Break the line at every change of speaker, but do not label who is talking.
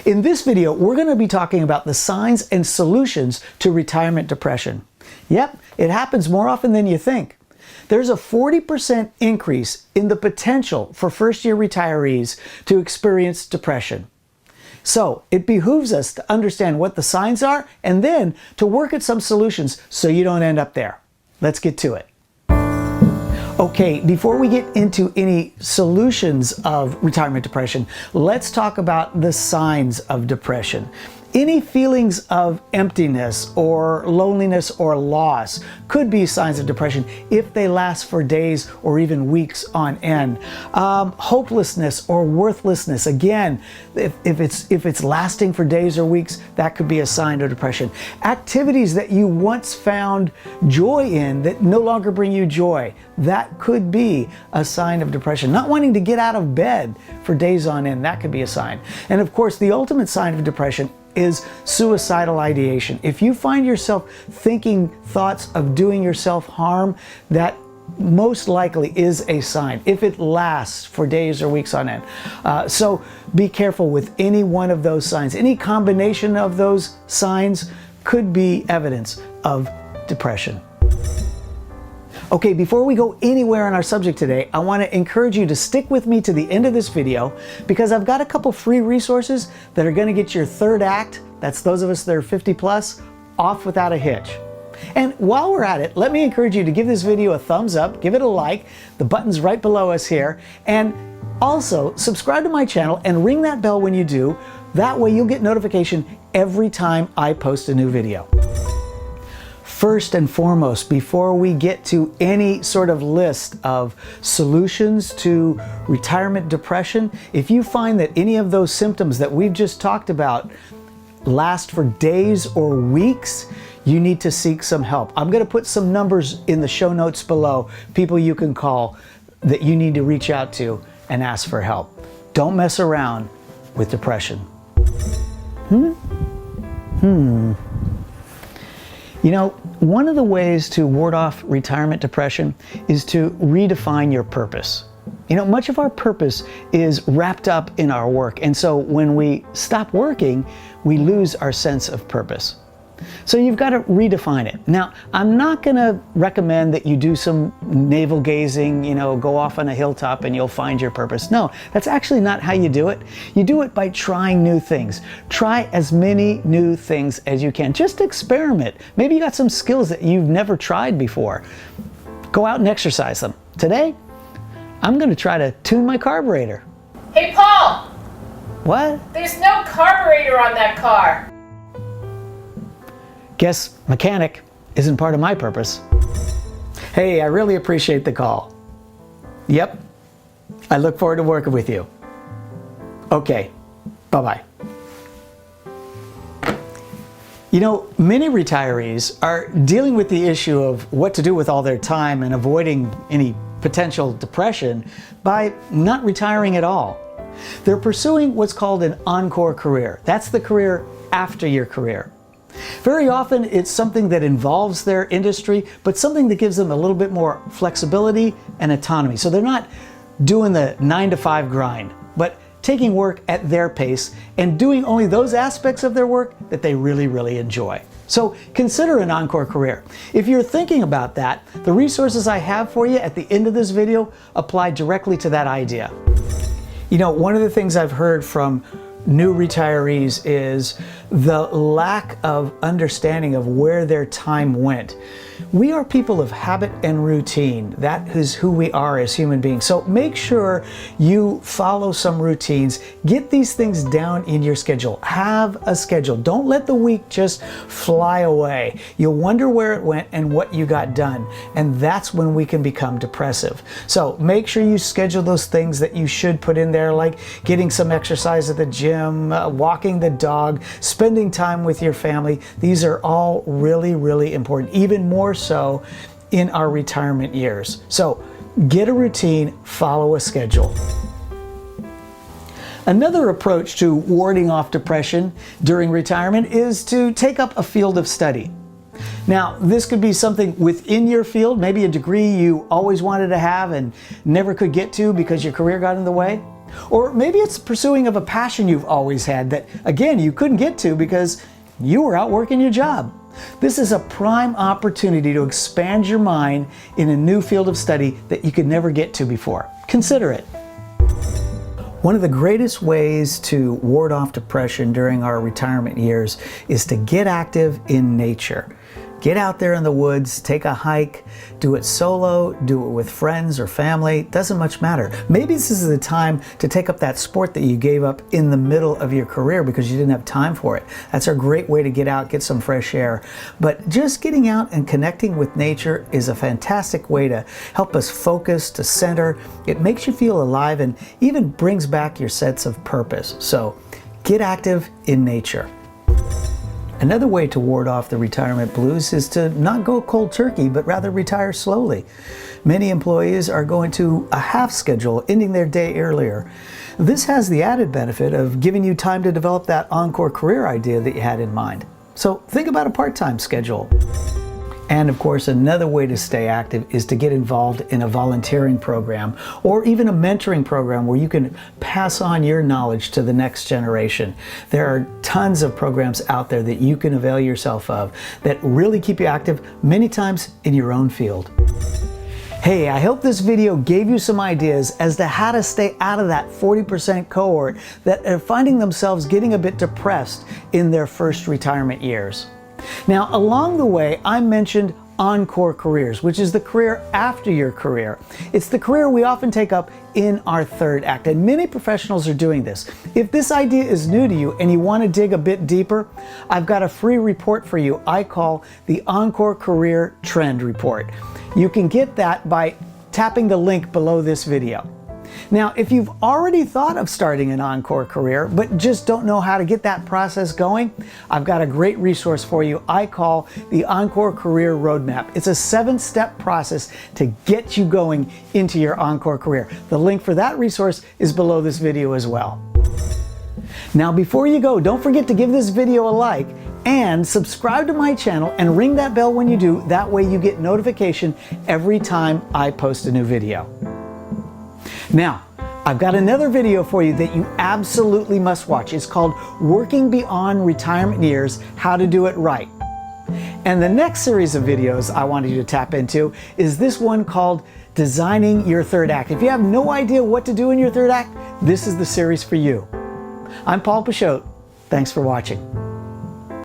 In this video, we're going to be talking about the signs and solutions to retirement depression. Yep, it happens more often than you think. There's a 40% increase in the potential for first-year retirees to experience depression. So it behooves us to understand what the signs are and then to work at some solutions so you don't end up there. Let's get to it. Okay, before we get into any solutions of retirement depression, let's talk about the signs of depression. Any feelings of emptiness or loneliness or loss could be signs of depression if they last for days or even weeks on end. Hopelessness or worthlessness, again, if it's lasting for days or weeks, that could be a sign of depression. Activities that you once found joy in that no longer bring you joy, that could be a sign of depression. Not wanting to get out of bed for days on end, that could be a sign. And of course, the ultimate sign of depression is suicidal ideation. If you find yourself thinking thoughts of doing yourself harm, that most likely is a sign if it lasts for days or weeks on end. So be careful with any one of those signs. Any combination of those signs could be evidence of depression. Okay, before we go anywhere on our subject today, I want to encourage you to stick with me to the end of this video because I've got a couple free resources that are going to get your third act, that's those of us that are 50 plus, off without a hitch. And while we're at it, let me encourage you to give this video a thumbs up, give it a like, the button's right below us here, and also subscribe to my channel and ring that bell when you do. That way you'll get notification every time I post a new video. First and foremost, before we get to any sort of list of solutions to retirement depression, if you find that any of those symptoms that we've just talked about last for days or weeks, you need to seek some help. I'm going to put some numbers in the show notes below, people you can call that you need to reach out to and ask for help. Don't mess around with depression. You know, one of the ways to ward off retirement depression is to redefine your purpose. You know, much of our purpose is wrapped up in our work, and so when we stop working, we lose our sense of purpose. So you've got to redefine it. Now, I'm not going to recommend that you do some navel gazing, you know, go off on a hilltop and you'll find your purpose. No, that's actually not how you do it. You do it by trying new things. Try as many new things as you can. Just experiment. Maybe you got some skills that you've never tried before. Go out and exercise them. Today, I'm going to try to tune my carburetor.
Hey, Paul!
What?
There's no carburetor on that car.
Guess mechanic isn't part of my purpose. Hey, I really appreciate the call. Yep, I look forward to working with you. Okay, bye-bye. You know, many retirees are dealing with the issue of what to do with all their time and avoiding any potential depression by not retiring at all. They're pursuing what's called an Encore Career. That's the career after your career. Very often it's something that involves their industry, but something that gives them a little bit more flexibility and autonomy. So they're not doing the 9-to-5 grind, but taking work at their pace and doing only those aspects of their work that they really, really enjoy. So consider an Encore Career. If you're thinking about that, the resources I have for you at the end of this video apply directly to that idea. You know, one of the things I've heard from new retirees is the lack of understanding of where their time went. We are people of habit and routine. That is who we are as human beings. So make sure you follow some routines. Get these things down in your schedule. Have a schedule. Don't let the week just fly away. You'll wonder where it went and what you got done. And that's when we can become depressive. So make sure you schedule those things that you should put in there, like getting some exercise at the gym, walking the dog, spending time with your family. These are all really, really important, even more so in our retirement years. So get a routine, follow a schedule. Another approach to warding off depression during retirement is to take up a field of study. Now, this could be something within your field, maybe a degree you always wanted to have and never could get to because your career got in the way. Or maybe it's pursuing of a passion you've always had that, again, you couldn't get to because you were out working your job. This is a prime opportunity to expand your mind in a new field of study that you could never get to before. Consider it. One of the greatest ways to ward off depression during our retirement years is to get active in nature. Get out there in the woods, take a hike, do it solo, do it with friends or family, doesn't much matter. Maybe this is the time to take up that sport that you gave up in the middle of your career because you didn't have time for it. That's a great way to get out, get some fresh air. But just getting out and connecting with nature is a fantastic way to help us focus, to center. It makes you feel alive and even brings back your sense of purpose. So get active in nature. Another way to ward off the retirement blues is to not go cold turkey, but rather retire slowly. Many employees are going to a half schedule, ending their day earlier. This has the added benefit of giving you time to develop that Encore Career idea that you had in mind. So think about a part-time schedule. And of course, another way to stay active is to get involved in a volunteering program or even a mentoring program where you can pass on your knowledge to the next generation. There are tons of programs out there that you can avail yourself of that really keep you active, many times in your own field. Hey, I hope this video gave you some ideas as to how to stay out of that 40% cohort that are finding themselves getting a bit depressed in their first retirement years. Now, along the way, I mentioned Encore Careers, which is the career after your career. It's the career we often take up in our third act, and many professionals are doing this. If this idea is new to you and you want to dig a bit deeper, I've got a free report for you I call the Encore Career Trend Report. You can get that by tapping the link below this video. Now, if you've already thought of starting an Encore career, but just don't know how to get that process going, I've got a great resource for you I call the Encore Career Roadmap. It's a 7-step process to get you going into your Encore career. The link for that resource is below this video as well. Now, before you go, don't forget to give this video a like and subscribe to my channel and ring that bell when you do. That way you get notification every time I post a new video. Now, I've got another video for you that you absolutely must watch. It's called Working Beyond Retirement Years, How to Do It Right. And the next series of videos I wanted you to tap into is this one called Designing Your Third Act. If you have no idea what to do in your third act, this is the series for you. I'm Paul Pichotte. Thanks for watching.